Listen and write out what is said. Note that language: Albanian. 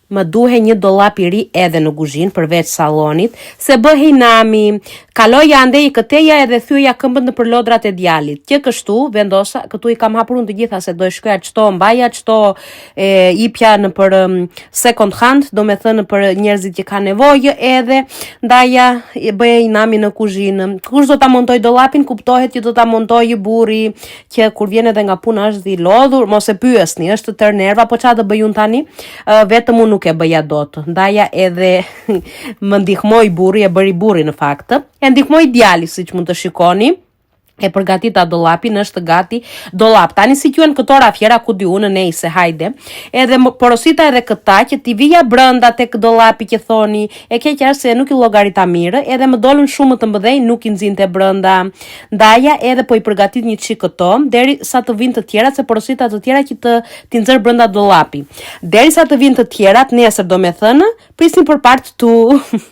Më duhe një dollap I ri edhe në kuzhinë përveç sallonit, se bëhej nami, kaloja andej këteja edhe thyeja këmbët në përlodrat e djalit. Që kështu vendosa, këtu I kam hapur unë të gjitha se do e shkruaja çto mbaja, çto ipja në për second hand, do me thënë për njerëzit që kanë nevojë, edhe ndaja bëhej nami në kuzhinë. Kush do ta montoj dollapin, kuptohet që do ta montojë burri, që kur vjen edhe nga puna është I lodhur, mos e pyesni, është të tërë nerva, po çfarë do bëj unë tani? Vetëm unë nuk e bëja dot. Ndaja edhe më ndihmoi burri, e bëri burri në fakt. E ndihmoi djali, siç mund të shikoni. E përgatita dollapin, është gati dollap. Tani si quhen këto rafjera, ku di unë, nejse, hajde. Edhe porosita edhe këta që t'i vija brenda tek dollapi që thoni, e keqja është se nuk I llogarita mirë, edhe më dolën shumë të mbëdhej, nuk I nxinte brenda. Ndaja edhe po I përgatit një çik këto, deri sa të vinë të tjerat, se porosita të tjera që t'i nxjerr brenda dollapi. Deri sa të vinë të tjerat, nesër do me thënë, prisni për part 2.